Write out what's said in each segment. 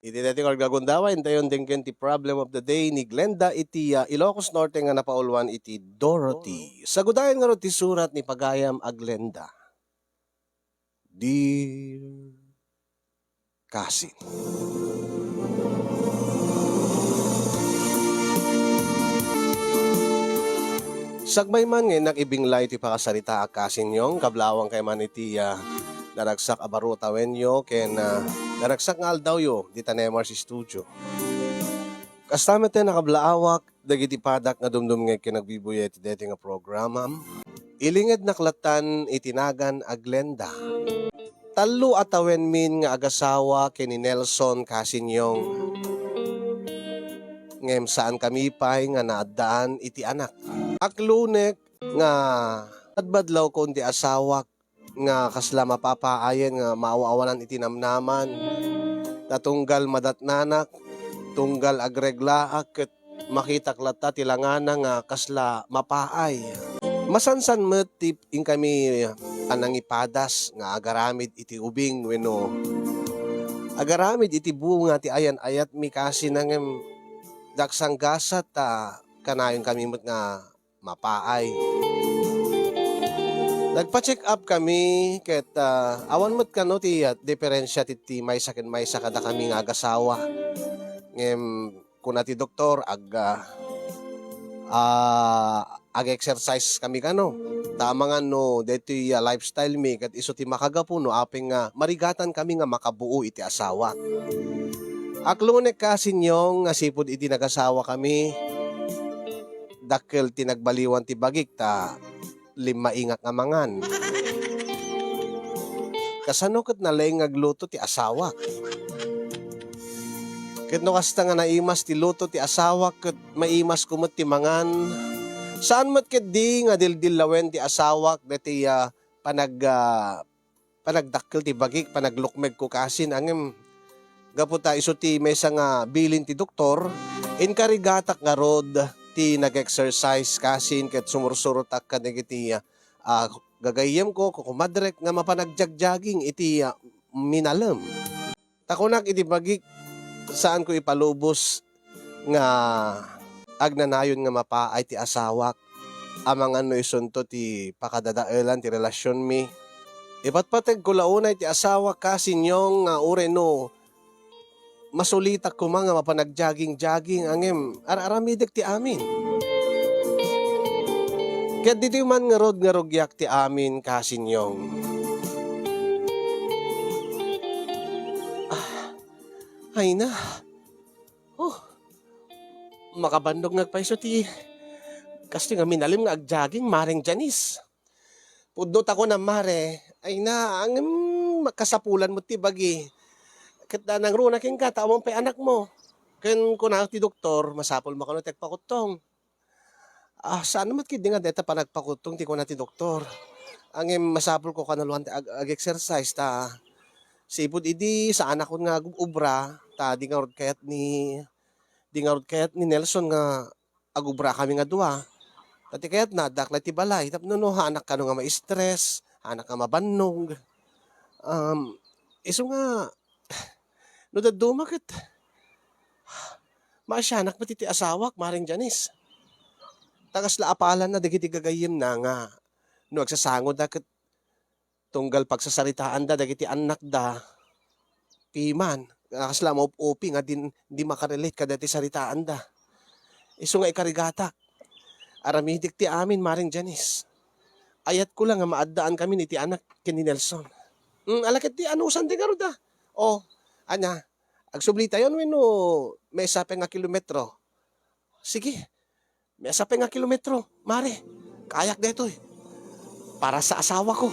Iti dati kag gagundawa intayon dengken ti problem of the day ni Glenda iti Ilocos Norte nga napaulwan iti Dorothy. Sagudayan nga ro ti surat ni Pagayam a Glenda. Dear Cousin. Sagbay man nga nakibinglay ti pakasarita a kasin yong kablawang kay man iti naragsak a baro tawenyo ken naragsak nga aldaw yo di tanemar si studio. Kastamet na nakablaawak dagiti padak nga dumdum nga kinagbibuya iti deti nga programa. Ilinged naklatan itinagan a Glenda. Talo atawen min nga agasawa ken ni Nelson kasinyong ngem saan kami pay nga naadaan iti anak. Aklunek nga adbadlaw ko ti asawak nga kasla mapapaayen nga maawawanan iti namnaman tatunggal madatnanak tunggal agreglaak ket makita klata tilangana nga kasla mapaay. Masansan met ti ing kami anang ipadas nga agaramid iti ubing wenno agaramid iti bunga ti ayan-ayat mi kasi nangem daksang gasat kanayon kami met nga mapaay. Nagpa-check up kami ket awan met kano ti diferensya ti maysa ken maysa kada kami nga agasawa. Ngem kuna ti doktor ag-exercise kami kano. Tama nga no deti lifestyle mi ket iso ti makagapu no apeng nga marigatan kami nga makabuo iti asawa. Aklunek kasinyong nga sipud iti nagasawa kami dakkel tinagbaliwan ti bagik lima ingak nga mangan. Kasano ket nalaing ngagluto ti asawa. Ket no kasta nga naimas ti luto ti asawa ket maimas kumot ti mangan. Saan met ket di nga dildilawen ti asawa deti panagdakkel ti bagik panaglukmeg ko kasin angem gaputa iso ti maysa nga bilin ti doktor inkarigatak nga rod ti nag-exercise kasin ket sumursurotak kadagiti gagayem ko kumadrek nga mapanagjagjaging iti minalem. Takunak iti bagik saan ko ipalubos nga agnanayon nga mapaay ti asawak amang ano isunto ti pakadadaelan ti relasyon mi. Ipatpateg ko launay ti asawa kasinyong nga ureno masulitak ko mga mapanagjogging-jogging angem araramidek ti amin. Ket dito man nga rogyak ti amin kasinyong. Ay na. Makabandog nagpaiso ti kasi nga minalim nga agjogging maring Janice. Pudot ako na mare. Ay na angem makasapulan mo ti bagi. Ket nang runa ken ka taomon pay anak mo. Ken kuna ti doktor masapol makano tek pakutong. Saan mat kid nga deta panagpakutong ti kuna ti doktor. Angem masapol ko kanaluan ti ag-exercise sipud idi sa anak ko nga ubra di nga rod kayat ni Nelson nga agubra kami nga duwa. Tati kayat nadak na ti balay tapno no anak ka no nga ma-stress, anak ka mabannog. Iso nga no daduma ket maasyanak pati ti asawak maring Janice. Tagas la apalan na dagiti gagayem na nga no agsasangod da ket tunggal pagsasaritaan da dagiti anak da piman kasla mo upi nga di makarelate kada ti saritaan da. Iso nga ikarigatak. Aramidik ti amin maring Janice. Ayat ko lang nga maaddaan kami ni ti anak ken ni Nelson. Alaket ti anusan ti garo da. Anya, agsubli tayo no may sape nga kilometro. Sige, may sape nga kilometro. Mare, kayak dito para sa asawa ko.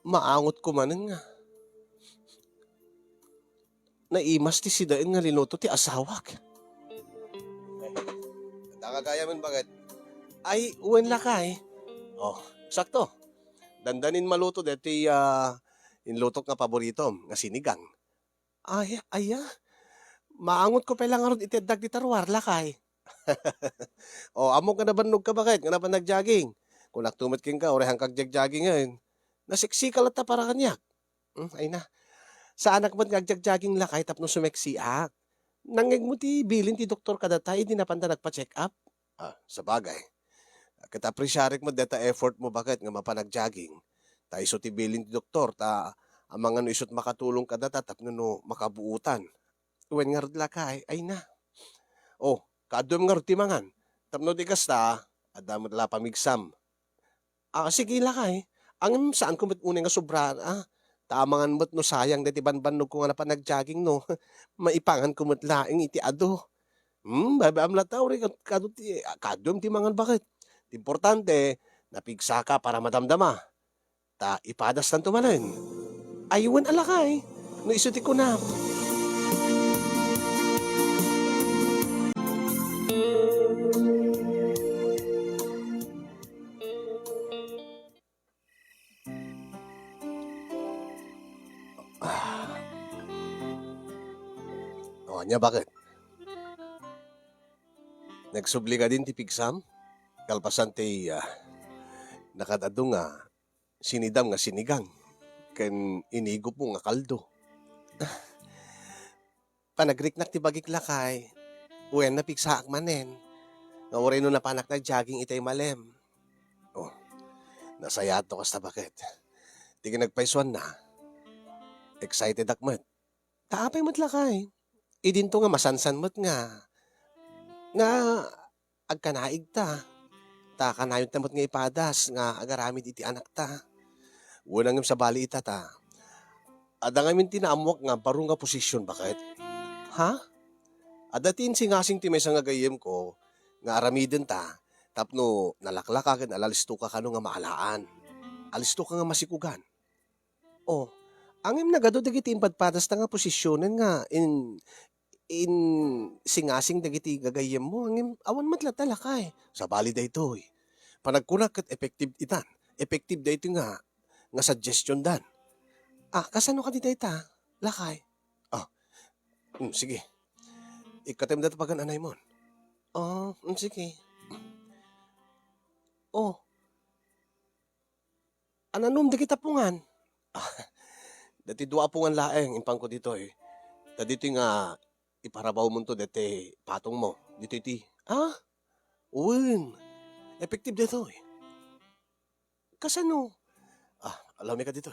Maangot ko man nga. Naimas ti sidain nga linuto ti asawak. Nakagaya man bagay. Ay, uwan lakay. Sakto. Dandanin maluto deti Inlutok nga paborito nga sinigang. Ay, aya. Maangot ko pa lang aron iteddag di tarwar lakay. O amo ka nabannog ka bakit? Nga na pa nag-jogging. Kung nagtumot king ka, orehang kag jogging ngayon. Nasiksika ta para kanyak. Ay na. Sa anak mo nag-jogging lakay tapno sumeksiak. Nangeg mo ti bilin ti doktor kada tayo, di na panda nagpa-check up. Sa bagay. Kita appreciate mo deta effort mo bakit nga mapanag-jogging. Ta iso ti bilin ti doktor, ta amang ano isot makatulong kada tapno no makabuutan. Uwen nga rod lakay, ay na. Oh, kaadom nga rod ti mangan. Tapno di kasta, adamot la pamigsam. Sige lakay. Ang saan ko unay nga sobra, tamangan mo't no sayang dati banbanog ko nga na pa nag-jogging no. Maipangan ko mo't laing iti ado. Babaam la tao rin kadum ti mangan bakit. Importante, napigsa ka para madamdama. Ta ipadas lang tumalan. Ayuan alakay. No isuti ko na. Nya bakit? Nagsubli ka din ti pigsam? Kalpasan ti nakadado nga sinidam nga sinigang. Ken inigo po nga kaldo. Panagriknak ti bagik lakay. Uwen na pigsaak manen. Nga uray no napanak na jogging itay malem. Oh, nasayato kasta bakit? Di ka nagpaiswan na. Excited akmat. Taapay mo't lakay. Idinto nga masansan mo't nga. Nga agkanaig ta. Ta kanayon tamot nga ipadas nga agaramid iti anak ta. Unang sa bali ita ta. Ada nga min tinaamok nga baro nga posisyon bakit? Ha? Adatin singasing ti may nga gayem ko nga aramiden ta. Tapno nalaklaka ken alalisto ka kano nga maalaan. Alisto ka nga masikugan. Oh, angim nagado dagiti impadpadas ta nga posisyonen nga in singasing dagiti gagayem mo angim awan matla talakay sa bali daytoy panagkunak ket effective itan effective dayto nga suggestion dan kasano ka di dayta lakay sige ikatem dato pagan anay mon sige ananom di kita pungan dati dua pungan laeng impang ko dito dito nga iparabaw mo to dete patong mo. Dito iti. Uwin. Effective dito Kasano? Alam ka dito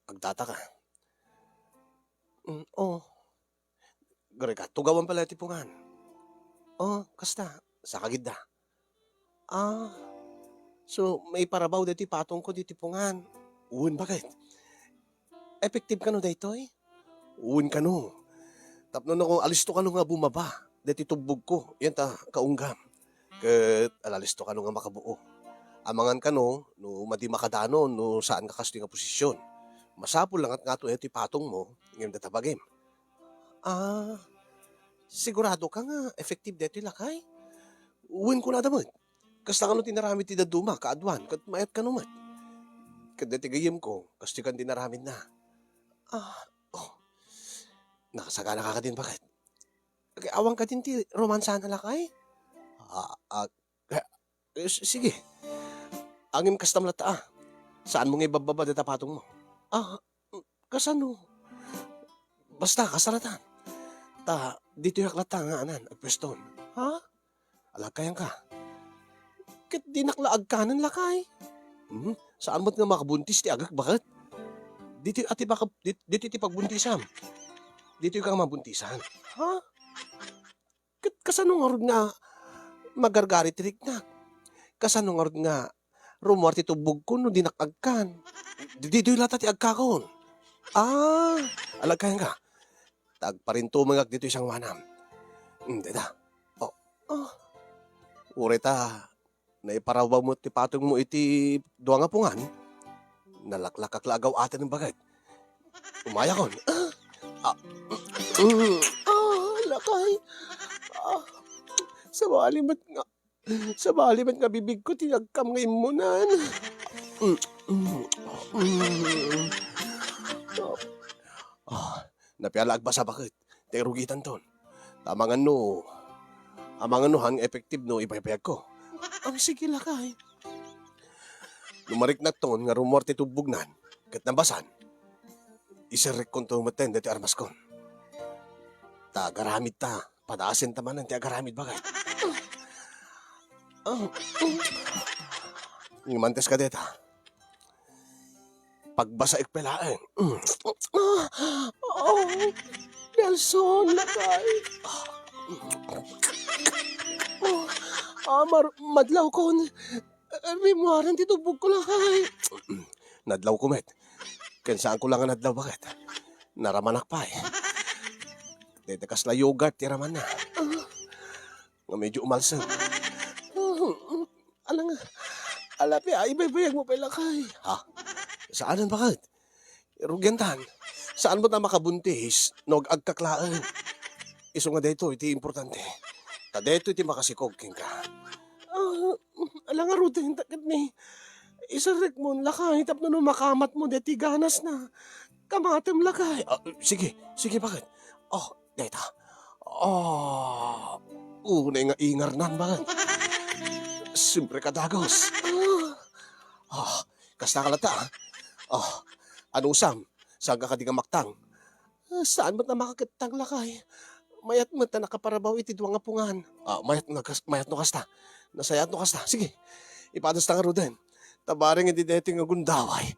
Agtata ka. Gari ka. Tugawan pala tipungan. Kasta. Sa kagida. So, may parabaw dito patong ko dito tipungan. Uwin, bakit? Effective ka no dito Uwin ka no. Tapno na ko, alisto ka nga bumaba. Dati tubog ko. Yan ta, kaunggam. Kat alalisto ka nga makabuo. Amangan ka no madi makadano, no saan ka kasi nga posisyon. Masapol lang at nga to iti patong mo, ngayon databagim. Sigurado ka nga, effective dito lakay. Uwin ko na damot. Kasta ka no tinaramid ti daduma, kaadwan, kat mayat ka numat. Kat dati gayim ko, kasti kan tinaramid na. Nakasagana ka din, bakit? Awang ka din ti romansa na lakay? Sige. Angim kastam lata Saan mo nga ibababa dita patong mo? Kasano? Basta, kasaratan. Dito yung aklata nga anan, agpweston. Alagkayan ka. Kit di naklaag kanan lakay. Saan mo't nga makabuntis ti agak, bakit? Dito iti pagbuntisam. Dito yung kang mabuntisan. Kasano nga rin nga magargari tirik na? Kasano nga rin nga rumor ti tubog ko no dinakagkan? Dito yung lata ti agkakon. Alagkayan ka. Tagparinto mangag dito isang manam. Dada. Ure ta, naiparawa mo ti patong mo iti duwa nga pungan. Nalaklakaklagaw atin ng bagay. Umaya kon. Lakay. Sa balimat nga bibig ko tinagkam nga imunan. Mm, mm, mm. Napialag ba sa bakit? Terugitan ton. Tamangan no, amangan no hang effective no ipaypayag ko. Ang sige lakay. Lumarik na ton nga rumor ti tubugnan. Kat nabasan. Isirek kon to maten dati armas kon. Ta garamid ta. Padaasin tamanan ti agaramid bagay. Ngimantes ka deta. Pagbasa ikpelaeng. Oh, Nelson, lakay. Madlaw kon. Rimuaran ti tubog ko lakay. Nadlaw ko met. Kensaan ko lang ang nadlaw bakit? Naramanak pa eh. Dedekas la yogurt ti raman na. Nga medyo umalsang. Alang, alapi ay ibaybayag mo pa lakay. Ha? Saanan bakit? Rugyantan. Saan mo na makabuntis? Nog agkaklaan. Iso nga dito, iti importante. Ta dito iti makasikog king ka. Alang nga rutin takit ni. Isarek mo lakay. Tapno no makamat mo deti ganas na. Kamatem lakay. Sige bakit? Oh, deta. Unay nga ingarnan bakit? Siyempre kadagos. Kasta kalata. Ano usam? Saan ka kadi maktang? Saan mo't na makakitang lakay? Mayat mo't na nakaparabaw iti duwang apungan. Mayat no kasta. Nasayat no kasta. Sige, ipadas na nga ro din. Tabaring hindi deti nga gundaway.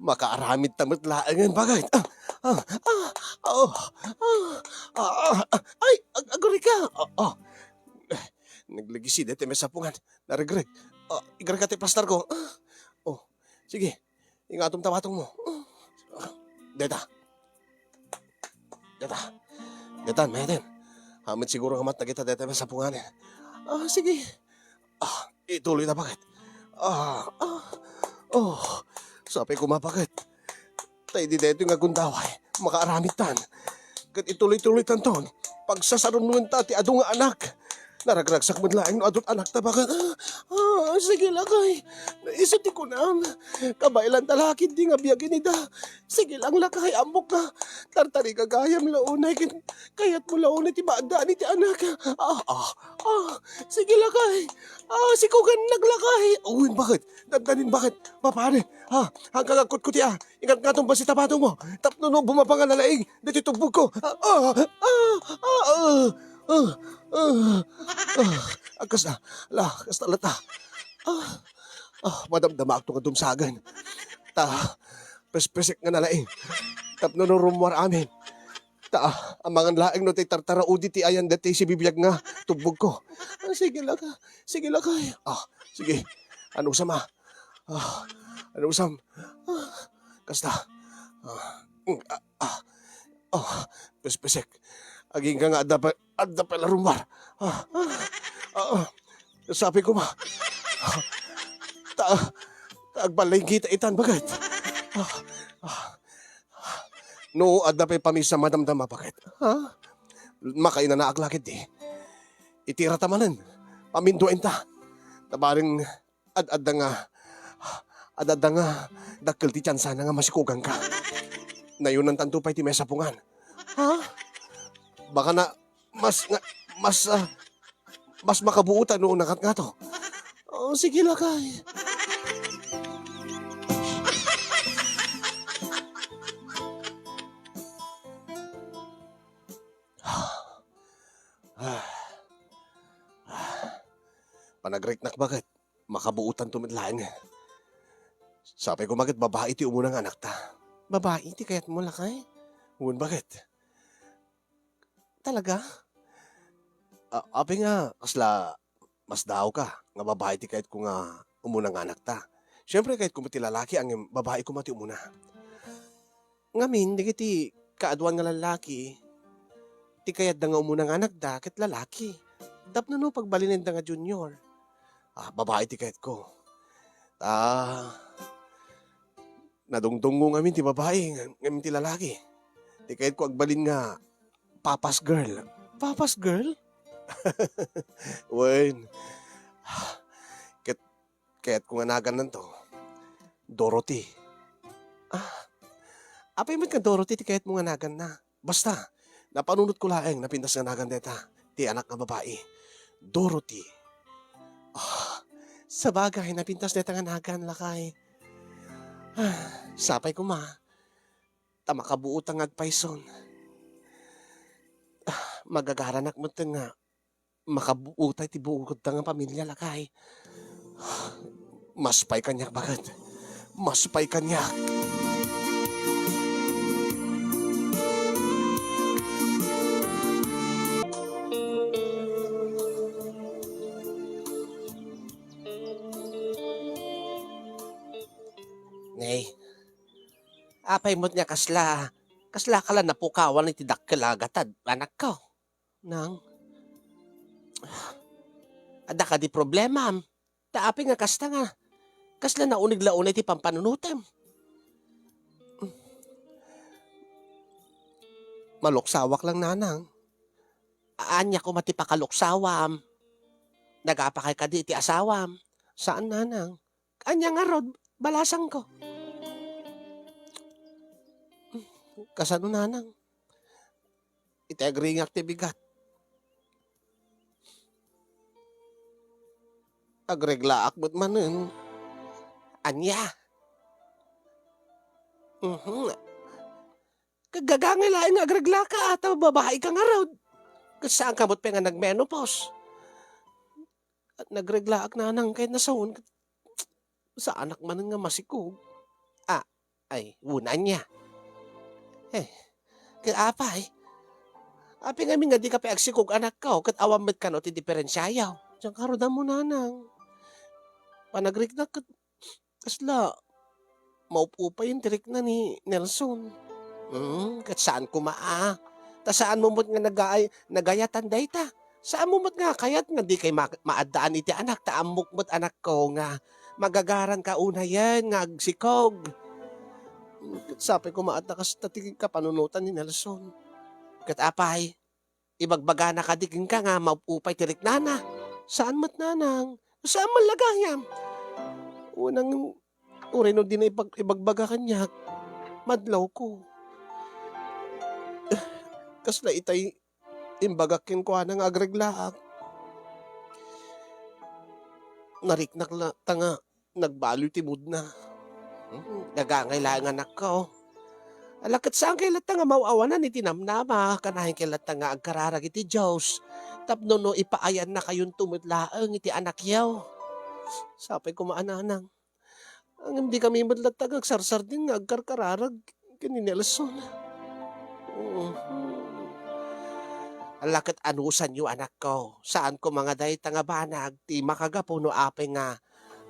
Makaaramid tamot laangan bagay. Ay, aguri ka. Naglagisi deti may sapungan. Narigreg. Igar ka ti pastar ko. Sige, ingatom tawatong mo. Deta, mayroon. Hamid siguro nga mat na kita deta may sapungan. Sige. Ituloy na bakit? Sabi ko mapakit. Tay di dito nga gundaway. Makaaramid tan. Kat ituloy-tuloy tanton. Pagsasarunuan ta ti ado nga anak. Naragragsak mo laing no adot anak ta bakit? Sige lakay. Naisati ko na. Kabaylan talakid di nga biyagin ida. Sige lang lakay, ambok ka. Tartari ka gayam launay. Kayat mo launay ti maadaan ti anak. Sige lakay. Sikugan naglakay. Uwin bakit? Dandanin bakit? Papare. Hanggang akot ko ti Ingat nga tong basita patong mo. Tapno no bumapangan na laing. Dati tugbog ko. Akas na lata. Madamdama ako nga dumsagan. Pespesek nga nalaing. Tapno no rumwar amin. Amangan laing no tay tartaraudi ti ayan dati si bibiyag nga tubog ko. Sige laka. Sige. Ano sama? Ano usam? Kasta. Pespesek. Aging ka nga adda pala rumwar. Sabi ko ma. Agbalay kita itan bagat. No, adda pa pamisa madamdama bakit? Makay na naaglakit di. Itira tamanan. Paminduin ta. Tabaring adda nga dakkel ti tiyan sana nga masikugan ka. Na yun ang tanto pa iti may sapungan. Baka na mas makabuutan noong nakat nga to. Sige lakay. Panagreknak bakit? Makabuutan tumidlaing. Sabi ko bakit babae ti umunang anak ta. Babae ti kayat mo lakay? Ngun bakit? Talaga? Api nga, kasla mas daw ka. Nga babae ti kahit ko nga umunang anak ta. Siyempre kahit kumiti lalaki ang babae ko mati umuna. Ngamin, di kiti kaaduan nga lalaki. Ti kayat da nga umunang anak da, kit lalaki. Dapno no pagbalinin da nga junior. Babae ti kahit ko. Nadungdungo ngamin ti babae, ngamin ti lalaki. Ti kahit ko agbalin nga papa's girl. Papa's girl? Wen. Kaya't ko nga naganan to. Dorothy. Ah, apay man ka Dorothy ti kahit mo nga nagan na. Basta, napanunot ko laeng napintas nga nagan deta. Ti anak nga babae. Dorothy. Ah, sa bagay, napintas deta nga nagan lakay. Sapay ko ma. Tama kabuutang agpayson. Magagaranak mo nga. Makabuutay ti buod nga pamilya lakay. Maspay kanyak bagad. Maspay kanyak. Nay, apay mo't nga kasla. Kasla ka lang napukawan ni tidak kalagatad. Anak ko. Nang, ada ka di problema. Taapi nga kasta nga. Kasla na unig launay ti pampanunutem. Maluksawak lang nanang. Anya ko matipakaloksawam. Nagapakay ka di ti asawam. Saan nanang? Anya nga rod, balasang ko. Kasano nanang? Iti agringak ti bigat. Agreglaak mo't manen. Anya? Kagagangay laing nga agregla ka at babae ka nga rod. Saan ka mo't nga nagmenopause? At nagreglaak nanang kahit nasaon. Sa anak man nga masikog. Ay, unan niya. Kaya apay. Api nga nga di ka pa agsikog anak ka. Kat awamit ka no ti diferensyayaw. Diyan karodan mo nanang. Panagrik na kasla. Maupupay yung tirik na ni Nelson. Kat saan kumaa? Ta saan mo mo't nga nagayatan day ta? Saan mo mo't nga kayat nga di kay maadaan iti anak? Taamok mo't anak ko nga magagaran ka una yan nga agsikog. Sabi ko maatakas tatigin ka panunutan ni Nelson. Kat apay, ibagbaga na kadigin ka nga maupupay tirik nana. Saan mat nanang? Saan man lagayam? Unang urino din na ibagbaga kanya. Madlaw ko. Kasla itay imbagakin ko anang agreglaak. Nariknak la tanga nagbaloy timud na. Nagangailangan ako. Alakat saan kailat nga mauawanan iti namnama. Kanahin kailat nga agkararag iti Diyos. Tapno no ipaayan na kayong tumutlaang iti anak yaw. Sapay ko maananang. Ang hindi kami madlatag agsarsar din nga agkarkararag kini Nelson. Alakat anusan yu anak ko. Saan ko mga day tanga banag ti makagapo no apay nga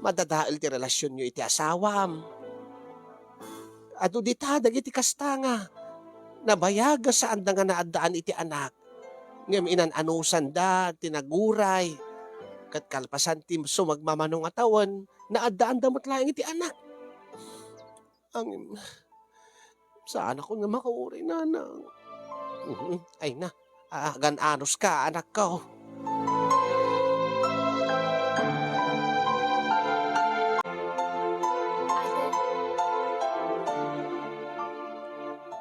madadail ti relasyon nyo iti asawam. Ado ditadag iti kasta nga. Nabayaga saan da nga naadaan iti anak. Ngam inananusan da, tinaguray. Kat kalpasan ti sumagmamanong atawan, naadaan damot lang iti anak. Saan ako nga makauray nanang? Ay na, gan-anos ka anak ko.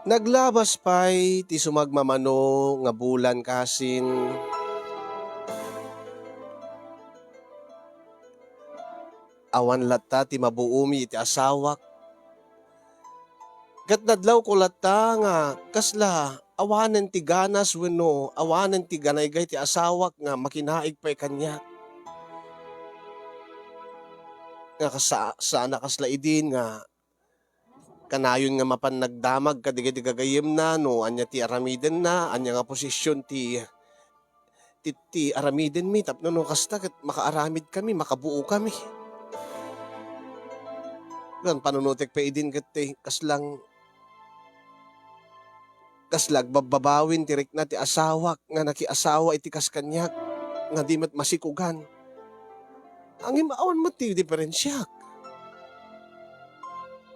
Naglabas pa'y ti sumagmamano nga bulan kasin. Awan latta ti mabuumi iti asawak. Kat nadlaw ko latta nga kasla awanan ti ganas wenno awanan ti ganaygay ti asawak nga makinaig pa'y kanya. Nga sana kasla idin nga kanayon nga mapan nagdamag kadigiti gagayem na no anya ti aramiden na anya nga posisyon ti aramiden mi tapno no kasta ket makaaramid kami makabuo kami. Gan panunutek pa idin ket kaslang kaslag bababawin tirik na ti asawak nga nakiasawa iti kaskanyak nga di mat masikugan. Ang imaawan mo ti diferensyak.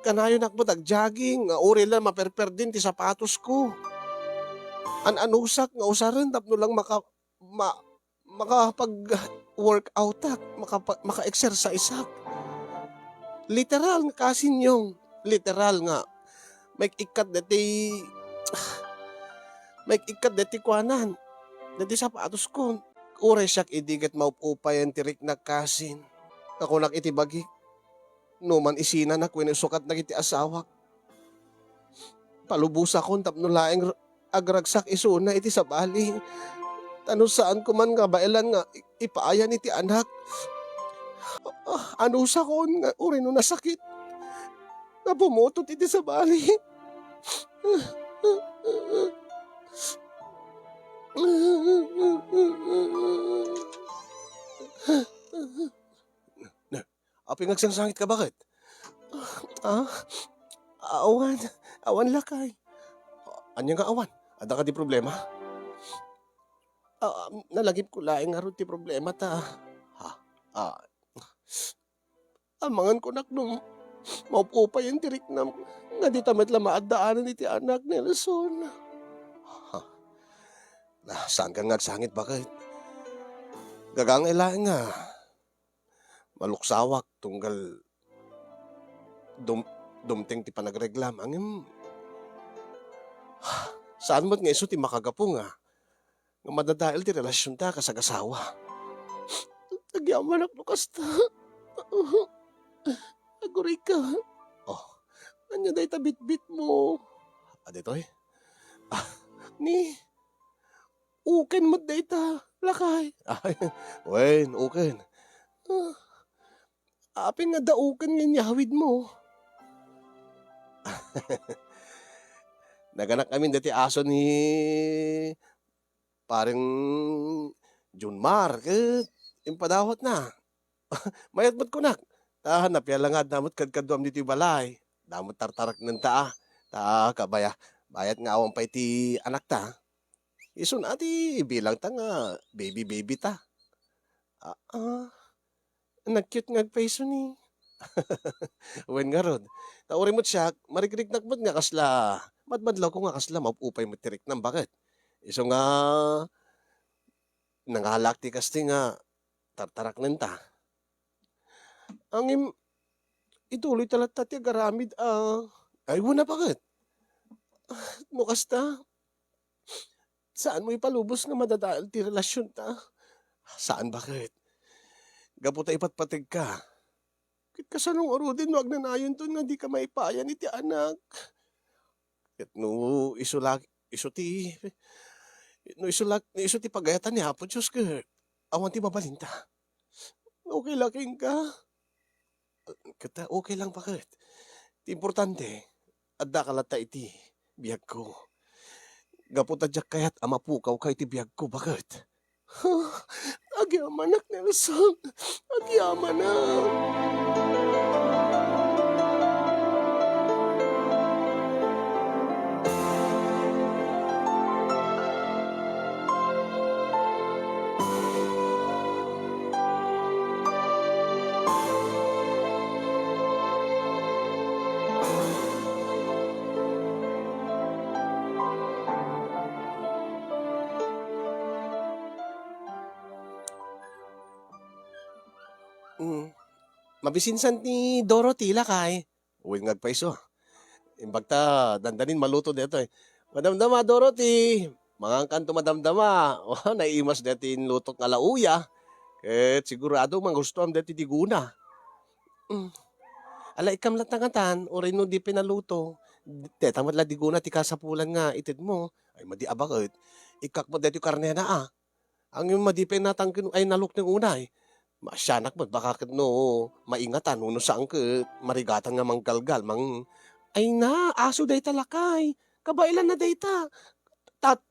Kanayon akmo tag-jogging, nga uri lang maperper din ti sapatos ko. Anusak nga usaran tapno lang makapag-workout ak, maka-exercise ak. Literal nga kasin yung. Literal nga. May ikat dati, may ikat dati kuanan. Dati sapatos ko. Uray siyak idigat maupupay ang tirik na kasin. Ako nakitibagi. Numan isina na kung sukat na kiti asawak. Palubusa ko tapno laeng agragsak isuna iti sa bali. Tano saan ko man nga bailan nga ipaayan iti anak. Ano sa kon nga uri no nasakit. Nga pumutot iti sa bali. Api ngagsangsangit ka bakit? Ah, awan. Awan lakay. Anya nga awan? Ada ka di problema? Nalagip ko laing nga ron ti problema ta. Ha? Amangan ko nak nung maupupay yung tirik na nga di tamat lang maadaanan iti anak ni Nelson. Ha? Saan ka ngagsangit bakit? Gagang ilang nga. Maluksawak tunggal dumting ti panagreglam. Angin, saan mo't nga iso ti makagapo nga. Nga madadail ti relasyon ta kasagasawa. Nagyaman ak lukas ta. Aguri ka. Oh, anya day tabit-bit mo. Aditoy? Ni, uken mo day ta. Lakay. Wen, uken. Apin nga daukan nga nyawid mo. Naganak kami dati aso ni parang Junmar. Impadawat na. Mayat ba't kunak? Tahanap yalangad namot kadkadwam dito balay. Damot tartarak ng taa. Ta kabaya. Bayat nga awang pa iti anak ta. Isun ati bilang ta nga baby ta. Nag-cute nga paiso ni. Wen nga rod. Tauri mo't siya, marigrig nakbat nga kasla. Madmadlaw ko nga kasla, mapupay mo tirik ng bakit. Iso nga, nangalak ti kasti nga, tartarak nenta. Ang ituloy talat ti agaramid, ay wala bakit. No kasta, saan mo ipalubos nga madadaal ti relasyon ta? Saan bakit? Gaputa ipatpatig ka. Kit kasanong orudin wag nanayon to nga di ka maipayan iti anak. Kit no iso ti pagayatan ni Apo Diyos ka. Awan ti mabalinta. Okay laking ka. Kita okay lang bakit. Ti importante, adda kalata iti biyag ko. Gaputa jak kayat amapukaw kay ti biyag ko bakit. Agyaman ak Nelson. Agyaman ak. Mabisinsan ni Dorothy lakay. Uwing ngagpaiso. Imbagta dandanin maluto dito eh. Madamdama Dorothy. Mga kanto madamdama. Naiimas dati lutok nga lauya. Ket sigurado manggustuhan dati diguna. Ala ikam latangatan. Oray no di pinaluto. Deta madla diguna ti kasapulan nga itid mo. Ay madi abakit. Ikak mo dati karne na Ang yung madi pinatangkin ay naluk ng unay. Masyanak mo, baka no, maingatan, no saan ka, marigatan nga manggalgal, ay na, aso day talakay, kabailan na day ta,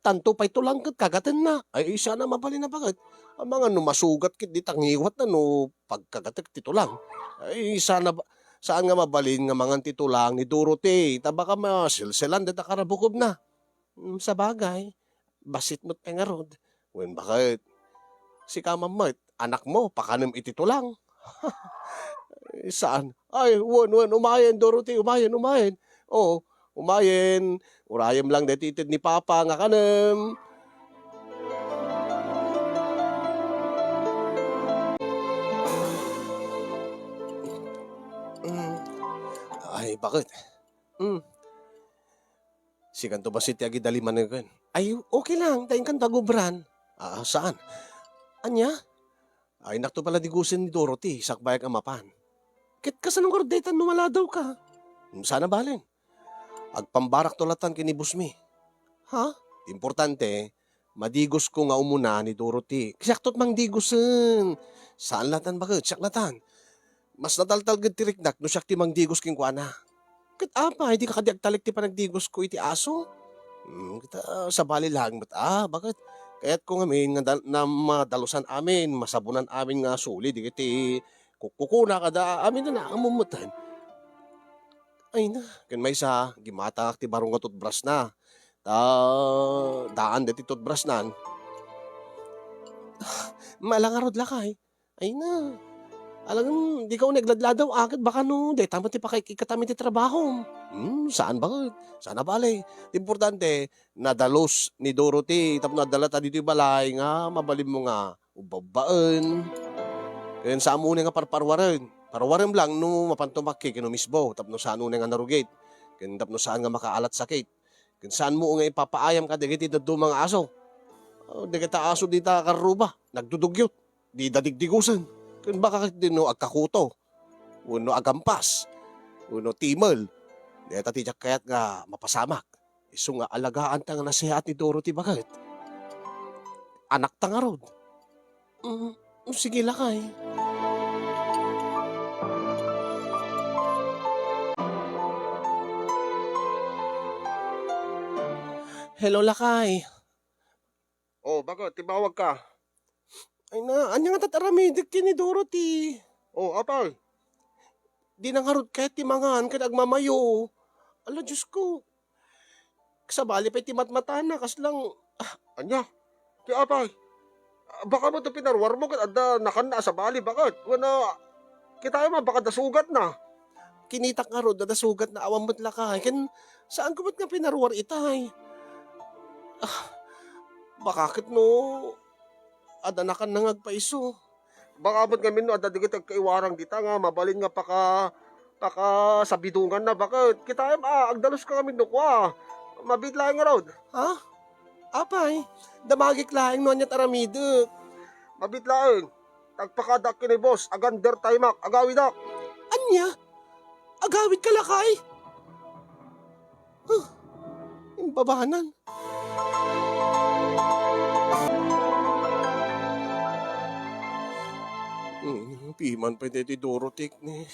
tanto pa'y tulang kagatan na, ay isa na mapali na bakit, ang mga no masugat kit di tangiwat na no, pagkagatik titulang, ay sana, saan nga mabalin nga mga titulang ni Dorothy, tabaka masilsilan dita karabukob na, sa bagay, basit mo't pengarod, wen bakit, si kamamait, anak mo, pakanim ititulang. Saan? Ay, umayen, Dorothy, umayen. Oo, umayen. Urayam lang detitid ni Papa nga kanem. Ay, bakit? Hmm, si kanto ba si Tiagi Daliman na kan? Ay, okay lang. Daing kan tagubran. Saan? Anya? Ay, nakto pala digusin ni Dorothy. Sakbayag amapan. Kit ka sa nung kardetan numala daw ka. Sana balin. Agpambarak tolatan kini Busmi. Ha? Importante, madigos ko nga umuna ni Dorothy. Saktot mang digosen. Saan latan bakit? Siyak latan. Mas nataltal gid tiriknak no siyak ti mang digos king kuana. Kat apa, hindi ka kadiag talik ti panagdigos ko iti aso. Kita sa bali lang bat bakit? Kaya't ko ngamin nga na madalusan amin, masabunan amin nga suli, di kiti kukuna kada amin na naamumutan. Ay na, kan may isa, gimatak ti barong nga toothbrush na. Ta, daan deti toothbrush nan. Malangarod lakay. Ay na, alam di ka nagladladaw agad baka no, di tama ti pakikikatami ti trabaho. Saan ba? Sana bale. Importante, nadalos ni Dorothy, tapos nadala ta dito yung balay nga, mabalim mo nga, ubabaan. Kaya saan mo nga parparwaran. Parwaran lang no mapantumaki kino misbo, tapos saan mo nga narugate. Kaya tapos saan nga makaalat sakit. Kaya saan mo nga ipapaayam ka, di kita mga aso. Di kita aso di ta karuba, nagdudugyot, di dadigdigusan. Kung baka din no agkakuto, uno agampas, uno timel, di tatityak kaya't nga mapasamak. Iso nga alagaan ta nga nasihat ni Dorothy bakit? Anak ta nga rod. Sige lakay. Hello lakay. Oh, bakit? Tibawag ka? Ay na, anya nga tataramidik ni Dorothy. Oh, apal. Di nang harot kahit timangan ka nagmamayo. Ala, Diyos ko. Kasabali pa timatmata na, kas lang. Anya? Di apal. Baka mo ito pinarwar mo, kada nakan na sa bali, bakit? Wana, kita man, baka dasugat na. Kinitak nga ro, dasugat na awang matla ka. Saan ko ba't nga pinarwar itay? Bakit no? Adanakan na ngagpaiso. Baka abot nga no, adadigit agkaiwarang dita nga, mabalin nga paka sa bidungan na, bakit? Kita agdalos ka kami no kwa. Mabidlaing nga raw. Ha? Apay, damagik laing no anyat aramiduk. Mabidlaing. Tagpakadak kini boss, agander taymak, agawidak. Anya? Agawid ka lakay? Imbabanan. Piman pa ti Dorothy ni.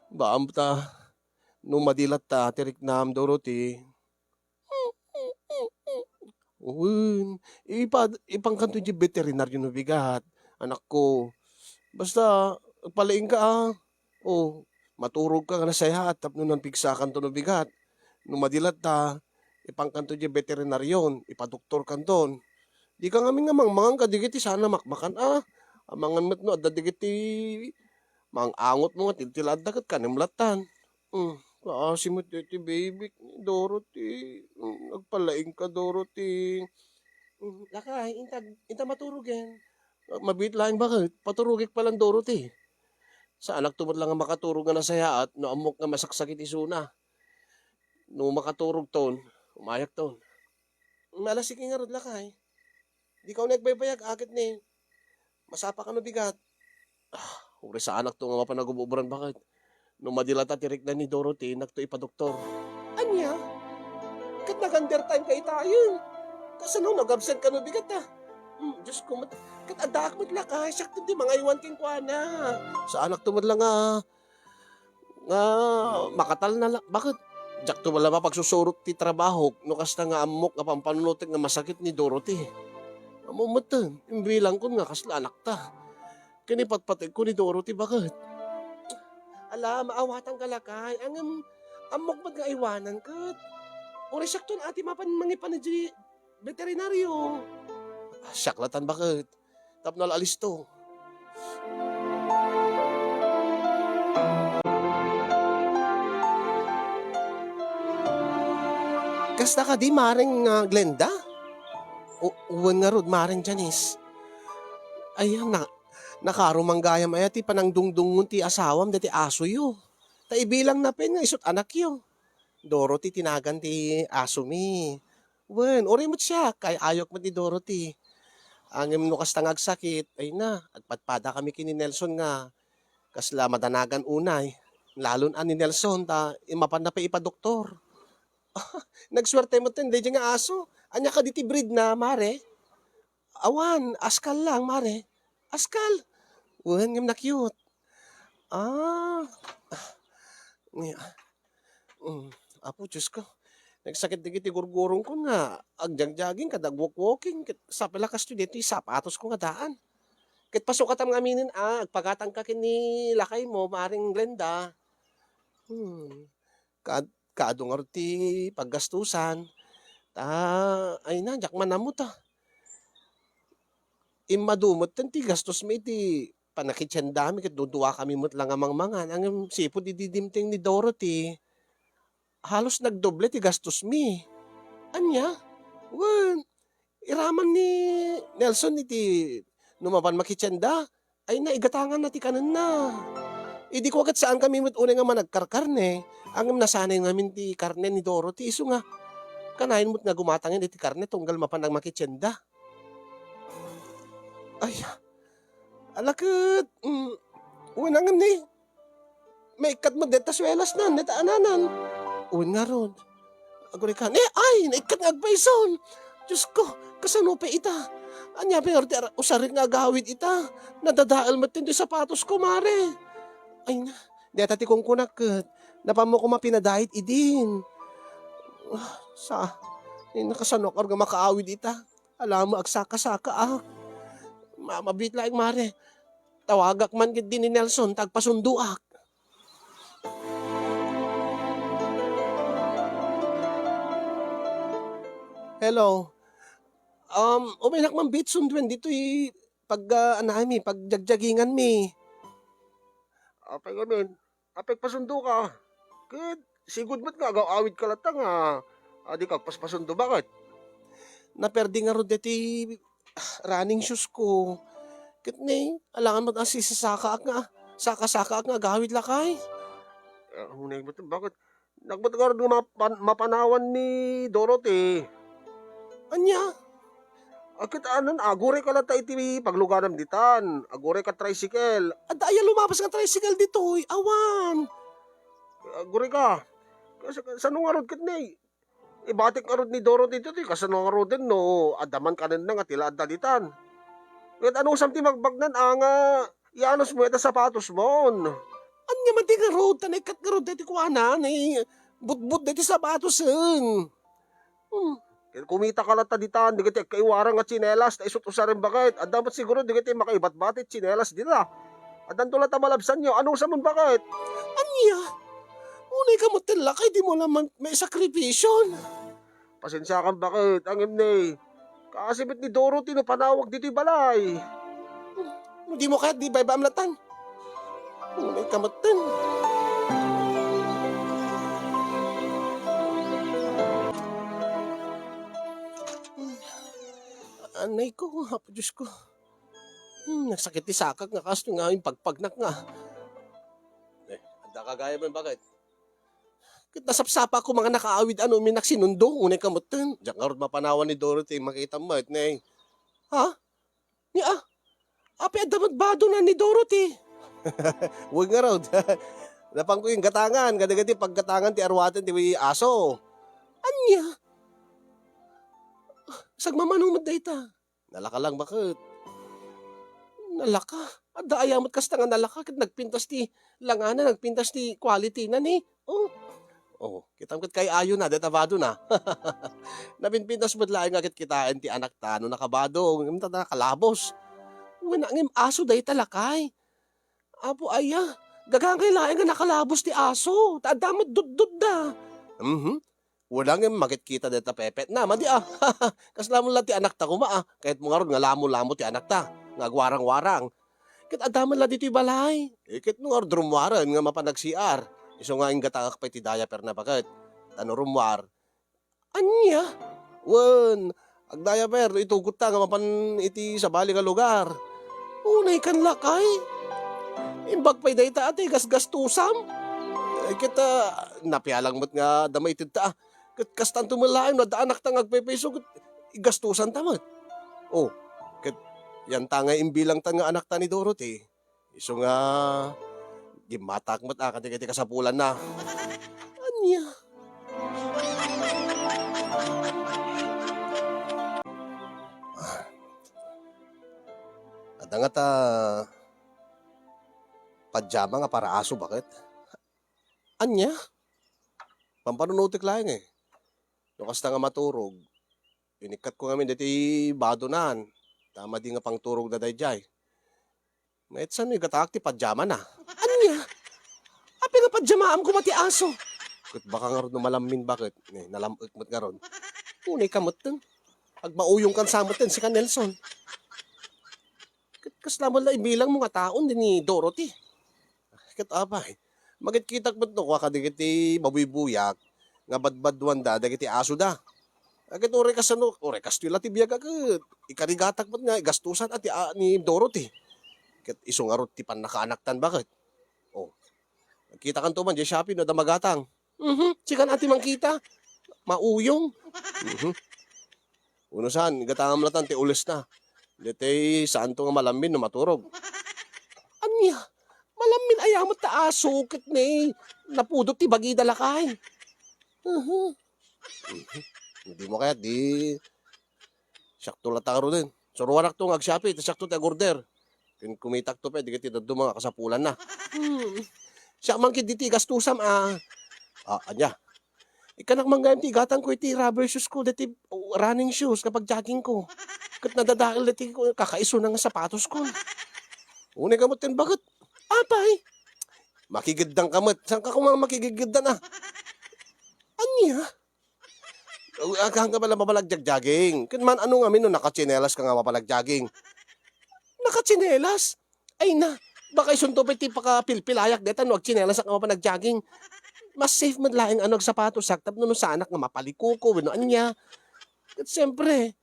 Baam ta. No madilat ta, tirik nam Dorothy. Ipangkanto yung veterinaryo no bigat. Anak ko. Basta, palaing ka maturog ka nga na saya at tapno nang piksakan to no bigat. No madilat ta, ipangkanto yung veterinaryon, ipadoktor kanton. Di ka nga mangang kadigiti sana makmakan Amangan met no, adadigiti mang angot mo nga tiltilad dagat kanimlatan. Kaasi mo titi baby, Dorothy. Nagpalaing ka, Dorothy. Lakay, inta maturugin. Mabit lang bakit? Paturugik palang Dorothy. Sa anak tumad lang nga makaturog nga nasaya at no amok nga masaksakit isuna. No makaturog ton, umayak ton. Malasik nga rod lakay. Di ka nagbaybayag akit ni. Masapa ka no bigat. Uri sa anak to nga mapanagububuran bakit? Nung madilata tirik na ni Dorothy, nagto ipadoktor. Anya? Kat nag-under time kay tayo. Kasi nung nag-absent ka no bigat Diyos ko, kat adak mo't lakay. Sakto di mga iwan king kuana. Sa anak to lang nga makatal na lang. Bakit? Diyak to wala pagsusurot ti trabaho. No kas na nga amok nga pampanunutin nga masakit ni Dorothy. Amumutan, imbilang ko nga kasla anak ta. Kinipatpatig ko ni Dorothy, bakit? Ala, maawatan ka lakay. Ang amok ba't nga iwanan ka? Uri sakto na ati mapan mangipan na di veterinaryo. Saklatan, bakit? Tapnal alis to. Kasta ka di maring Glenda? Uwan nga rod, maring Janice. Ayan na, nakarumanggayam ay ti panang dungdungon ti asawam dati aso yo. Ibilang na pen nga isot anak yo. Dorothy tinagan ti aso mi. Wen, ori mo't siya, kay ayok mo ti Dorothy. Angem no kas tangag sakit, ay na, agpatpada kami kini Nelson nga, kasla madanagan unay. Lalon ani Nelson, imapan na pa ipa-doktor. Nagswerte mo ten, di nga aso. Anya ka diti breed na, mare? Awan, askal lang, mare. Askal. Wen, ngem na cute. Ah, apo, Diyos ko. Nagsakit di kiti gurgurong ko nga. Agjagjaging ka, dagwalk-walking. Sa palakas to dito, sapatos ko nga daan. Kit pasok ka tam aminin, agpagatang ka kini lakay mo, maring Glenda. Ka, kaado nga rin ti paggastusan. Ay na, jak manamot Imadumot ti gastos mo iti panakitsyan dami, kit duduwa kami mo't lang amang mangan. Ang sipo di didimting ni Dorothy, halos nagdoble ti gastos mi. Anya? Wen, iraman ni Nelson iti numapan makitsenda. Ay na, igatangan na ti kanan na. Idi ko agad saan kami mo't unay nga managkarkarne. Ang nasanay namin ti karne ni Dorothy. Iso nga, kanayin mo't nga gumatangin iti karne tunggal mapan ang makitsenda. Ay, alakit. Unangan ni. May ikat mo deta swelas na, neta ananan. Uwan nga ron. Aguri ka, naikat nga agpaison. Diyos ko, kasano pa ita? Anya pa nga usarin nga agawid ita. Nadadaal matin di sapatos ko, mare. Ay na, deta ti kong kunakit. Napamo ko mapinadahit idin. Nakasanok or nga makaawid ita. Alam mo, agsaka-saka Mabit lang, mare. Tawagak man gid din ni Nelson, tagpasunduak. Hello. Uminak man bitsun duen dito pagjagjagingan mi. Apay gamin, apay pasundo ka. Kid, sigud mo't nga, awid ka latang Adi kag paspasundo, bakit? Naperdi nga ro deti running shoes ko. Kit alangan mag-asisasaka nga. Saka-saka nga, gawid lakay. Hunay mo bakit? Nagba't nga mapanawan ni Dorothy. Anya? Akit agure ka lata iti pagluganam ditan. Agure ka tricycle. Adaya lumabas ka tricycle dito, awan. Agure ka. Saan nga rod kit ibatik nga rod ni Dorothy dito, kasano nga rod din, no, adaman ka na nga tila adalitan. Kaya anong samti magbagnan, ianos mo ito sapatos mo. Anya man di nga rod, tanay kat nga rod, dito kuwanan, but-but dito sapatos, kumita ka lang taditan, di kiti kaiwarang nga tsinelas, na isot usarin bakit, at dapat siguro di kiti makaibat-batit tsinelas dila. At danto lang tamalabsan nyo, anong samon bakit? Anya? Unay ka mo tilakay, di mo naman may sakripisyon. Pasensya kang bakit, ang imnay. Kasibit ni Dorothy no panawag dito'y balay. Hindi mo kahit di ba amlatan. Unay ka mo tin. Anay ko, hapo Diyos ko. Nagsakit ni sakag nga kasto nga yung pagpagnak nga. Anda kagaya mo bakit? Nasapsapa ko mga nakaawid minak sinundo, unay kamutin. Diyan nga rin mapanawan ni Dorothy, makita mo, ha? Api adamad bado na ni Dorothy. Huwag nga raw. Napang ko yung gatangan, gadi-gadi paggatangan ti arwatan ti aso. Anya? Sagmamanumad da ita. Nalaka lang bakit? Nalaka? Ada ayamot kasta nga nalaka, kit nagpintas ti langana, nagpintas ti quality na ni. Kitang kay ayo na, detabado na. Napinpintas mo't laing agad kitain ti anak ta, no nakabado, ng kalabos. Ngim aso day talakay. Apo aya, gagangay laing nga nakalabos ti aso, taadamot dud-dud da. Wala nga makit kita deta pepet na, madi Kasla mo lang ti anak ta kuma kahit mo nga ron nga lamo-lamo ti anak ta, nga agwarang-warang. Kit adaman lang dito'y balay. Kit mo nga drumwaran nga mapanag-CR. Iso nga yung gatagak pa iti diaper na bakit. Rumwar. Anya? Wen, ag diaper, itugot ta nga mapan iti sa bali nga lugar. Unay kan lakay. Imbag pa'y dayta ati, gasgastusam. Ay kita, napialang mo't nga damay tita. Kat kastan tumalain, na daanak tang agpepeso, kat igastusan tamat. Oh, kat yan tanga imbilang tan nga anak ta ni Dorothy. Iso nga, gimatak mo't kati kasapulan na. Anya? Ada nga ta, pajama nga para aso, bakit? Anya? Pampanunutik lang eh. Nukas nga maturog. Inikat ko ngamin dati badonan. Tama di nga pang turog na dayjay. Ngayon saan yung gatak ti pajama na? Anya? Api nga pajamaam ko mati aso. Kut baka nga ron lumalamin bakit? Nalamot mo't nga ron. Unay kamot din. Pag mauyong kan samot din si ka Nelson. Kaslamon lang ibilang mga taon din ni Dorothy. Kat abay. Magit kitak mo't no, wakadikiti babuy-buyak. Nga badbadwan da, dagiti aso da. Agad ore kas ano, ore kas tila tibiyag agad. Ikarigatak mo't nga, gastusan at ni Dorothy. Kat isong arot ti pan nakaanaktan bakit? Oh, nagkita kan tuman, di Shopee no, damagatang. Sikan ati mangkita. Mauyong. Uno saan, gatangam latan, ti ulis na. Dete, saan to nga malamin no maturog? Anya, malamin ayamot ta aso, kat ni, napudot ti bagi dalakay. Hindi mo kaya, di, sakto lataro din. Suruanak to nga ag-Shopee, ta sakto ti agorder. Kung kumitak to pa, di kiti daddo mga kasapulan na. Siya man kit diti gastusam anya. Ikanak manggayam ti gatang ko iti rubber shoes ko, dati running shoes kapag jogging ko. Kat nadadakil dati ko, kakaiso na nga sapatos ko. Unay kamot yan, bakit? Apay, makigidang kamot. Saan ka kumang makigigidang Anya? Agahan ka pala mapalagjagjaging. Kan man ano nga no, nakachinelas ka nga mapalagjogging. Nakachinelas? Ay na, baka isunto pa iti pakapilpilayak deta no, agchinelas ang mapalagjogging. Mas safe man laing ano sapatos saktap no sa anak nga mapalikuko, no anya. At siyempre,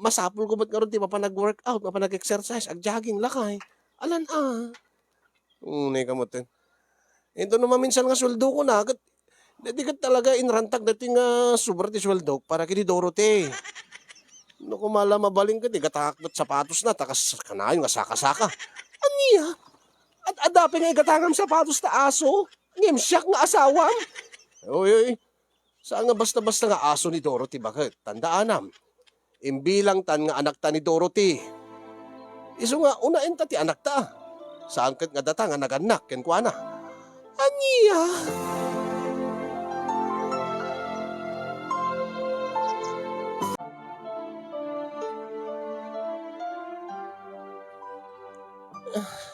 masapul ko ba't nga ron di mapanag-workout, mapanag-exercise, ag-jogging lakay. Alan Unay kamutin. Ito naman minsan nga sweldo ko na, di ka talaga inrantag dati nga super ti sweldo para kini Dorothy. No kumala mabaling ka, di ka takot sapatos na, takas kanayon nga saka-saka. Aniya? At adapi nga igatangam sapatos na aso? Ngimsyak nga asawam? Oy, saan nga basta-basta nga aso ni Dorothy, bakit? Tandaanam, imbilang tan nga anak ta ni Dorothy. Iso nga, unain ta ti anak ta. Saan kat nga data nga naganak, kenkwana. Aniya?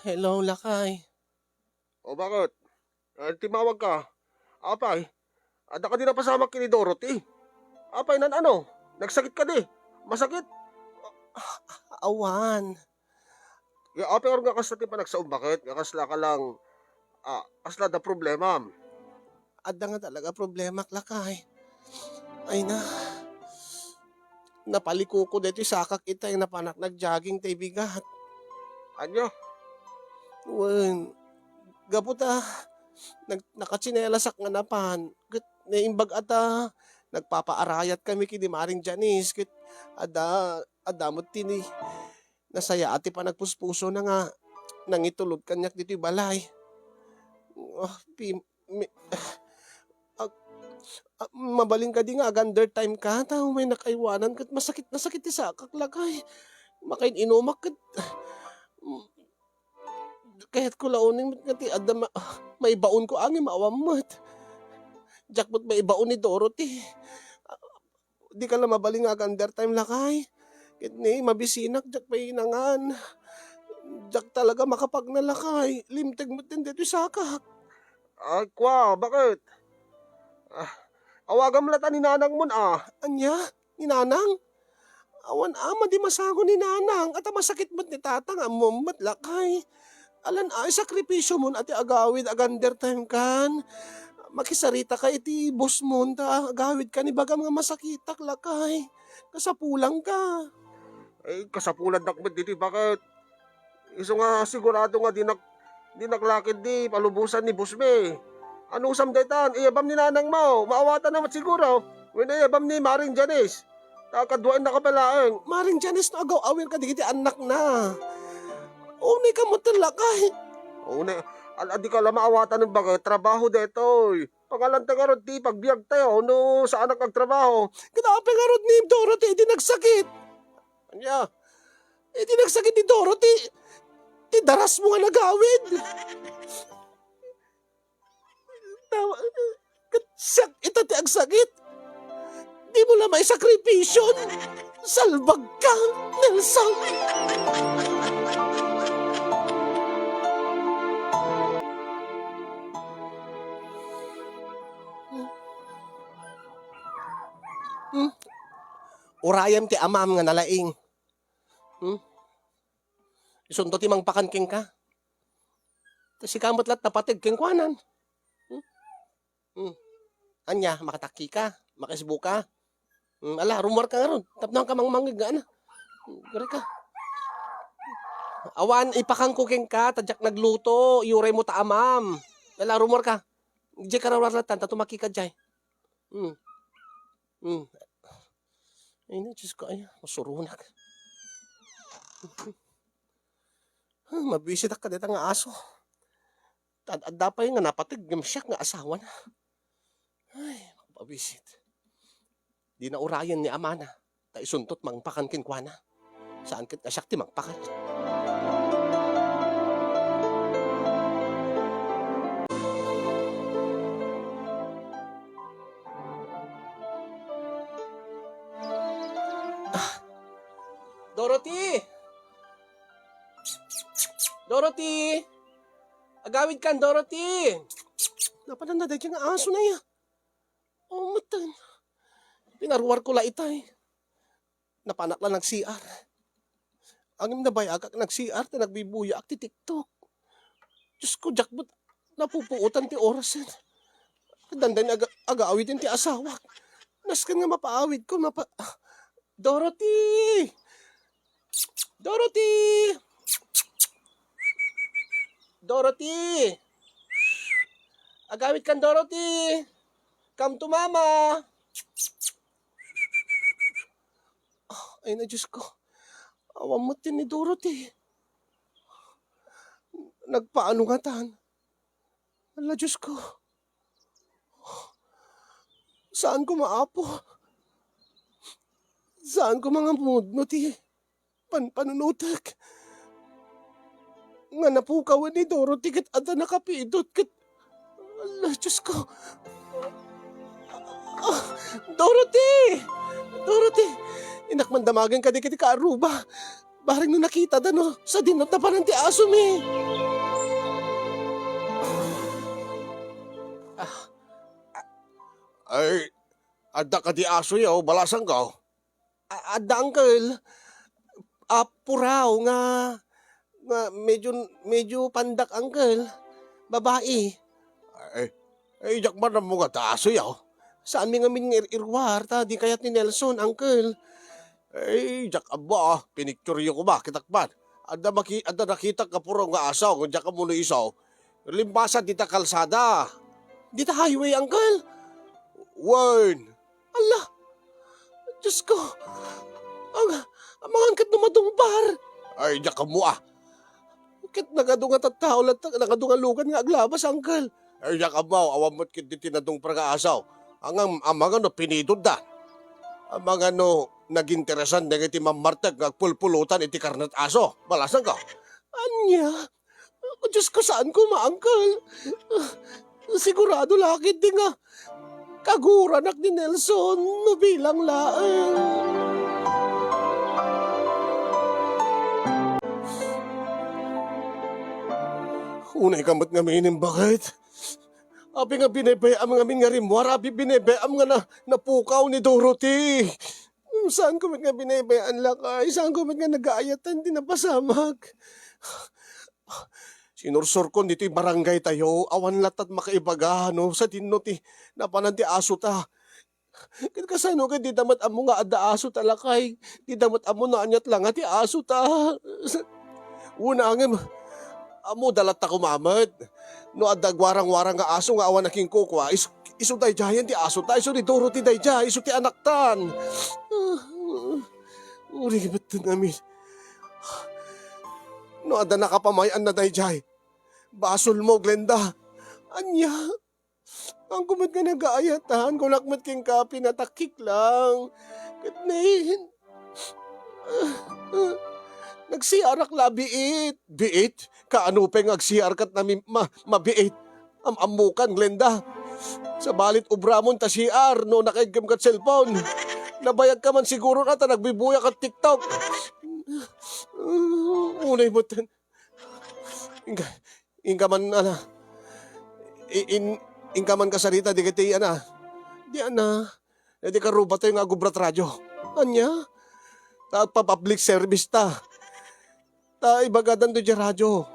Hello, Lakay. O bakit? Timawag ka. Apay, ada ka din na pasama kini Dorothy. Apay, ano? Nagsakit ka di. Masakit? Awan. Apay, or nga kasla ti pa nagsaum, bakit? Nga kasla ka lang, kasla da problema. Ada nga talaga problema, Lakay. Ay na. Napaliko ko dito sakak itay na panak nag-jogging tay bigat. Anyo? Wen, gaputa, nakatsinelas nga napan, naimbag ata, nagpapaarayat kami kini Maring Janice, adamot tini, nasaya ati pa nagpuspuso na nga, nangitulog kanyak dito balay. Mabaling ka di nga, agander time ka, tao may nakaiwanan, kat masakit ti sakak lakay, makain inumak, kahit ko launing ngati adama may baon ko angin maawamot. Jackpot may baon ni Dorothy. Di ka lang mabaling nga under time lakay. Kit ni mabisinak jak pay nangan. Jak talaga makapag nalakay. Limteg mo din dito sakak. Kwa, bakit? Awagan mo lata ni nanang mo Anya? Ni nanang? Awan ama di masago ni nanang. At masakit mo't ni tatang amumat lakay. Alan sakripisyo mo ati agawid agander time kan. Makisarita ka iti boss mo agawid ka ni baga mga masakitak lakay. Kasapulang ka. Ay kasapulan dakmet dito bakit? Iso nga sigurado nga Di naklakid di palubusan ni Busme. Anong samdetan? Iyabam ni nanang mo. Maawatan naman siguro. When iyabam ni Maring Janice. Kakadwain na kapalaang. Maring Janice na agaw awin ka di anak na. Unay ka mo talakay. Unay. Di ka lang maawatan ng bagay. Trabaho deto. Pangalanta ka ron di pagbiag tayo. No sa anak agtrabaho. Kinaapin ka ron ni Dorothy. Di nagsakit. Anya? Di nagsakit ni Dorothy. Di daras mo nga nagawid. Siyak ito ti agsakit. Di mo lang may sakripisyon. Salbag ka, Nelson. Urayam ti amam nga nalaing. Isundo ti mang pakanking ka. Si kamot lat napatig kengkwanan. Anya, makataki ka, makisbo ka. Ala, rumor ka nga ron. Tapnang ka mangmangig nga na. Gari ka. Awan, ipakang kuking ka, tadyak nagluto, yuray mo ta amam. Ala, rumor ka. Diyan ka rawalatan, tatumaki ka dyan. Ay na, Diyos ko, ay, masurunak. Mabisit ka dito nga aso. Tadada pa yung nga napatig, gamsyak nga asawa na. Ay, mabisit. Di na urayan ni ama na. Ta isuntot mangpakan kinkwana. Saan kit kasyak ti mangpakan? Dorothy! Dorothy! Agawid kan, Dorothy! Napanan na dahil nga aso na ya. Oh, matan. Pinaruwar ko la itay. Napanak lang nag-CR. Angim na bayagak nag-CR na nagbibuya ak ti TikTok. Diyos ko, jakbot. Napupuutan ti orasan. Dandan aga-awid ti asawak. Naskan nga mapaawid ko, Dorothy! Dorothy! Dorothy! Agawid kan, Dorothy! Come to mama! Ay na, Diyos ko. Awang mo ni Dorothy. Nagpaano nga tan? Ala, Diyos ko. Saan ko maapo? Saan ko mga mudno ti? Panunutak. Nga napukawan ni Dorothy kat ada nakapidot kat. Ala, Diyos ko. Dorothy! Dorothy! Inakmandamagan ka di kiti kaaruba. Baring no nakita da no, sa dinot na parang ti aso mi. Ay, ada ka di aso yaw, balasang ka. Ada, uncle. Puraw nga medyo pandak, uncle. Babae. Ay, jak man na mga taaso yaw. Saan mi nga min irwar ta, di kayat ni Nelson, uncle. Ay, jak aba, pinikturyo ko ba, kitakban. Ada nakita ka puro nga asaw, kung jak ka muna isaw. Limbasa dita kalsada. Dita highway, uncle. Wern. Ala, Diyos ko. Ang mga angkat na madungbar. Ay, jak ka mo ah. Kit nagadunga tattao, nagadunga lugan nga aglabas, uncle. Ay, jak abaw, awamot kit di tinadung prag-aasaw. Ang mga no pinidod da. Ang mga no naginteresan na iti mamartag nagpulpulutan iti karnat aso. Balasan ka? Anya? Diyos ko, saan ko maangkal? Sigurado lakit di nga. Kaguranak ni Nelson no bilang laang. Unay kamot nga minim bakit? Abi nga binebayam nga min nga rimwar, abi binebayam nga napukaw ni Dorothy. Saan ko nga binebayaan lakay? Saan ko nga nag-aayatan, di napasamag? Sinursur ko dito barangay tayo, awan latat makaibaga, no? Sa dinno ti, napanan ti aso ta. Kasano ka, di damat amo nga ada aso talakay. Di damat amo na anyat lang ti aso ta. Una nga, Amo dalat ta kumamat. No adag warang-warang nga aso nga awan naking kukwa, iso dayjayan ti aso ta, iso ni Dorothy dayjay, iso ti anak tan. Uri ba't namin? No ada nakapamayan na dayjay. Basol mo, Glenda. Anya, ang kumat nga nag-aayatan, kulakmat king kapi natakik lang. Katnahin, nagsiarak la biit. Biit? Kaano pa nga agsiar kat na mabiit? Amamukan, Glenda. Sa balit ubramon ta siar no nakaigam kat cellphone. Nabayag ka man siguro na ta nagbibuya kat TikTok. Unay mo tan. Inka man ana. Inka man kasarita di kiti ana. Di ana. Di ka ruba tayo nga gubrat radyo. Anya? Ta pa-public service ta. Ta ibagadan do di radyo.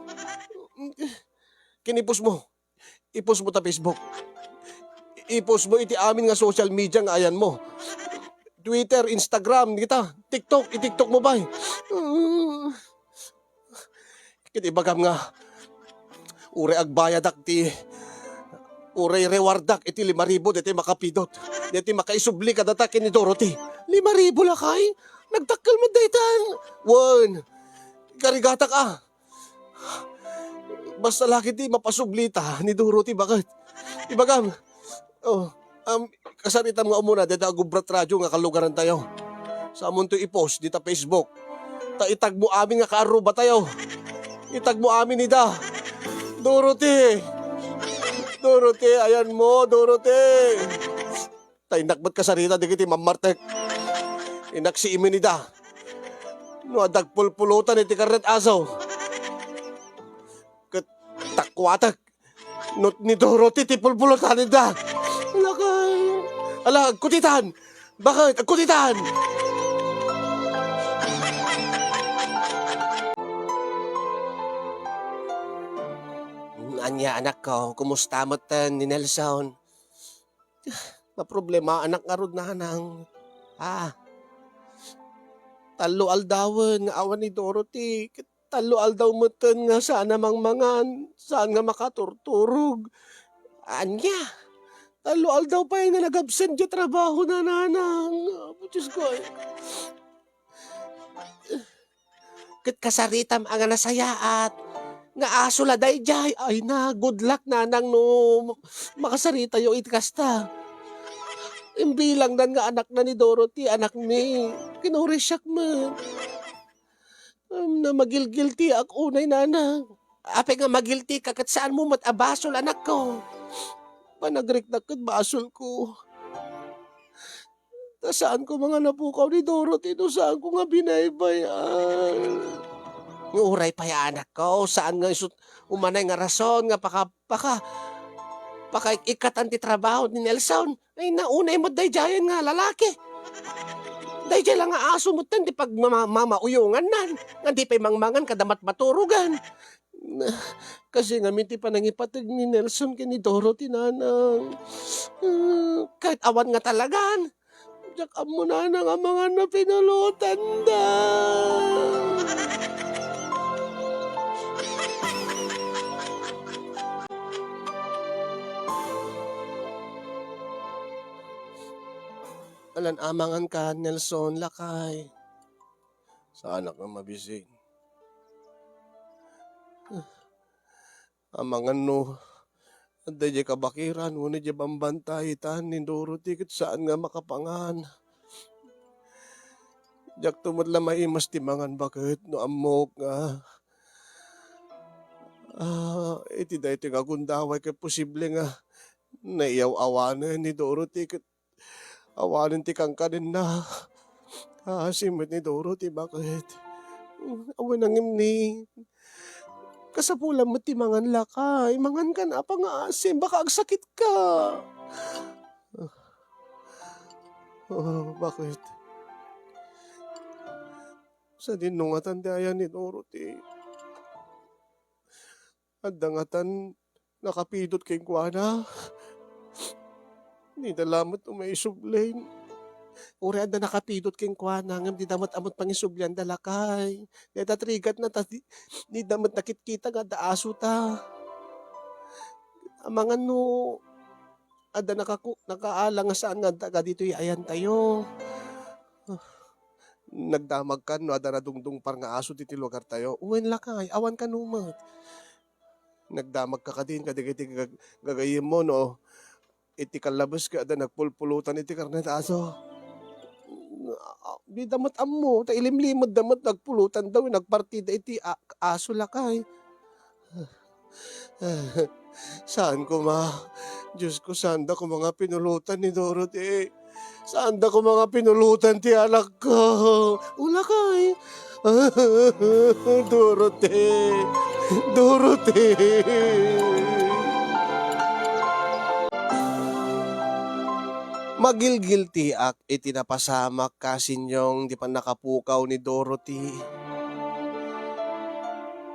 Kinipos mo. Ipos mo ta Facebook. Ipos mo iti amin nga social media nga ayan mo. Twitter, Instagram, kita, TikTok, i-TikTok mo ba? Kiti bagam nga, ure agbayadak ti, ure rewardak iti 5,000 diti makapidot. Diti makaisubli ka datakin ni Dorothy. 5,000 lakay? Nagtakal mo daytan. Wan, karigatak ah. Basta laki ti mapasublita ni Dorothy, bakit? Ibagam, kasaritam nga umuna, dita gubrat radyo nga kalugaran tayo. Sa amon to i-post, dita Facebook. Ta itag mo amin nga kaaruba tayo. Itag mo amin nida. Dorothy! Dorothy, ayan mo, Dorothy! Ta inakbat kasarita, di kiti mamartek. Inaksi imi nida. No adag pulpulutan iti karnet asaw. Takwatak. Not ni Dorothy, ti pulpulutan nida. Alakay. Ala, kutitan. Bakit? Kutitan. Anya anak ko, kumusta mo ni Nelson? Problema anak nga rod na nang. Talo aldawan nga awan ni Dorothy. Talo aldaw mo nga saan namang mangan. Saan nga makaturturog. Anya. Talo aldaw pa yung nag-absent yung trabaho na nanang. Diyos ko eh. Kat kasaritam ang nasayaat. Nga aso la dayjay. Ay na, good luck nanang no. Makasarita yung itkasta. Imbilang nan nga anak na ni Dorothy, anak ni. Kinurisyak man. Na magilgilty ak unay nanang. Ape nga magilty ka kat saan mo matabasol anak ko. Panagrik na kat basol ko. Saan ko mga napukaw ni Dorothy no saan ko nga binaybayan. Uray pa ya anak ko, saan nga isut umanay nga rason nga paka ikat ang titrabaho ni Nelson. Ay naunay mo dayjayan nga lalaki. Dayjay lang nga aso mo tan di pag mamauyungan nan. Nga di pa'y mangmangan kadamat maturugan. Kasi nga minti pa nangipatig ni Nelson kini Dorothy nanang. Kahit awan nga talagan. Diyak mo nanang ang mga napinulutan da. Alan amangan ka, Nelson, lakay. Sa anak nga mabisig. Amangan no. Aday di kabakiran, ngunit di bambantay tan ni Dorothy kit saan nga makapangan. Diyak tumod lamay mas timangan bakit no amok nga. Iti da iti nga gundaway kay posible nga naiyaw-awanan ni Dorothy kit awanin ti kang kanin na. Simit ni Dorothy, bakit? Awan ang imni. Kasapulan mo ti mangan lakay. Mangan ka na pa nga asim. Baka agsakit ka. Bakit? Sa dinungatan di ayan ni Dorothy. At dangatan nakapidot kay Kuana. Hindi dalamat umaisublain. Uri da nakapidot king kuana ngem di damat amot pangisubyan dalakay. Deta trigat na ta di damat nakit-kita nga da aso ta. Amangan no ada nakaalang nga saan nga taga dito ayan tayo. Nagdamag kan no ada na dungdung par nga aso diti lugar tayo. Uwen lakay awan ka numat. Nagdamag ka kadin kadigiti gagayim mo no. Iti kalabas ka ada nagpulpulutan iti karnet aso. Di damat ammo ta ilimlimod damat nagpulutan daw nagpartida iti aso lakay. Saan ko Diyos ko, saan da ko mga pinulutan ni Dorothy? Saan da ko mga pinulutan ti anak ko? Ulakay. Dorothy. Dorothy. Magilgil ti ak iti napasamak kasinyong di pa nakapukaw ni Dorothy.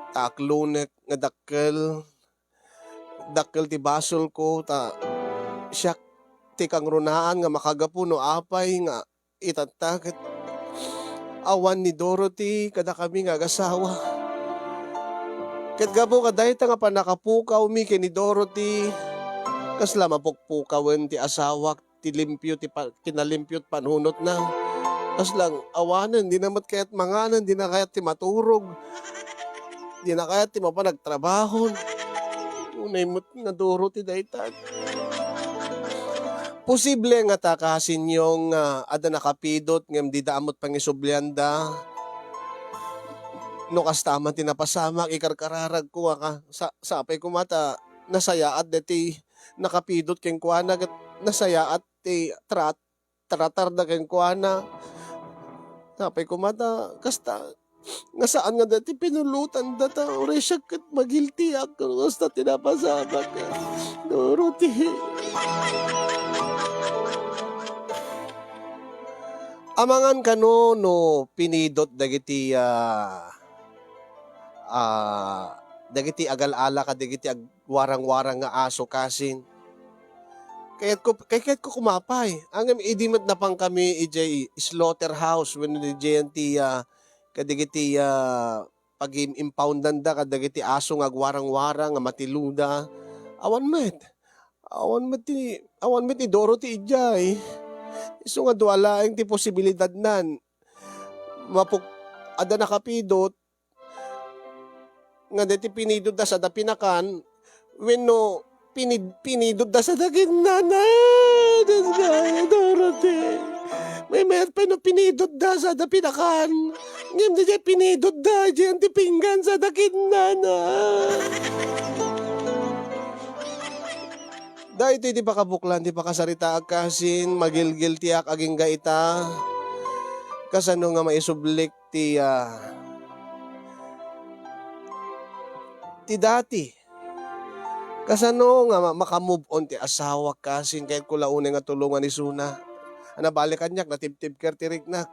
Taklunek nga dakkel ti basol ko ta siya ti kang runaan nga makagapu no apay nga itatakit awan ni Dorothy kada kami nga agasawa. Ket gabo kaday ta nga panakapukaw mi ken ni Dorothy kasla mapukpukawen ti asawak ti limpyo ti kinalimpyot panunot na. Kaslang awanan di namat kayat manganan di na kayat ti maturog. Di na kayat ti mapanagtrabahon. Unay mo na Dorothy daytan. Posible nga takasin yung ada nakapidot ngem di daamot pangisublyanda. No kastaman tinapasamak ikarkararag ko ka sapay ko mata nasayaat deti nakapidot ken kuana ket nasayaat ti tratar da ken kuana. Sapay ko mata kasta nga saan nga dati pinulutan data ore siya kat magilti ako basta tinapasabak ka. Dorothy. Amangan kano no pinidot dagiti dagiti agal-ala ka dagiti warang-warang nga aso kasin. Kaya't ko kumapay. Ang idimat na pang kami ijay slaughterhouse when the JNT kadigiti pag-impoundan da kadagiti aso nga agwarang-warang nga matiluda. Awan met ni Dorothy ijay. Isu nga dualaeng ti posibilidad nan. Ada nakapidot nga deti pinidot da sa da pinakan wenno pinidot da sa daging nana. Dorothy. May mayat pa no pinidot da sa da pinakan. Ngayon di pinidot da dyan ti pinggan sa dakit nana. Da ito di pa kabuklan, di pa kasarita kasin, magilgil tiyak aging gaita. Kasano nga maisublik ti dati. Kasano nga makamove on ti asawa kasin kahit kulaunay nga tulungan ni Suna. Anabalikan niyak, natib-tib kertirik na.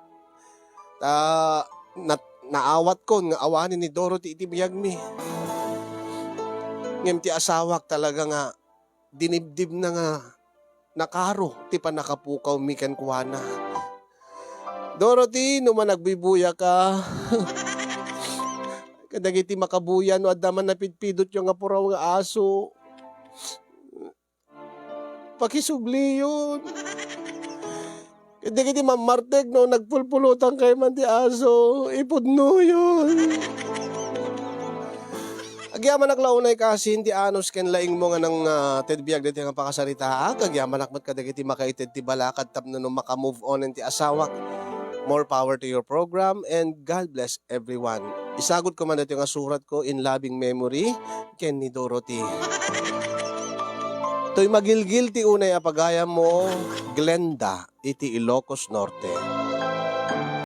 Naawat ko nga awanin ni Dorothy iti biyag mi. Ngem ti asawak talaga nga dinibdib na nga nakaro ti pa nakapukaw mi ken kuana. Dorothy, no man nagbibuya ka. Kadagiti makabuya no adda man napidpidot yung apuraw nga aso. Pakisubli yun. Kadagiti mamarteg no nagpulpulutan kay man ti aso. Ipudno yun. Agyaman naklaunay kasi hindi anos ken laing mo nga ng tedbiyag dito nga pakasarita. Agyaman nakmat kadagiti makaited ti balakad tapno no makamove on ti asawak. More power to your program and God bless everyone. Isagot ko man dito nga surat ko in loving memory ken ni Dorothy. To'y magilgil ti unay apagaya mo Glenda iti Ilocos Norte.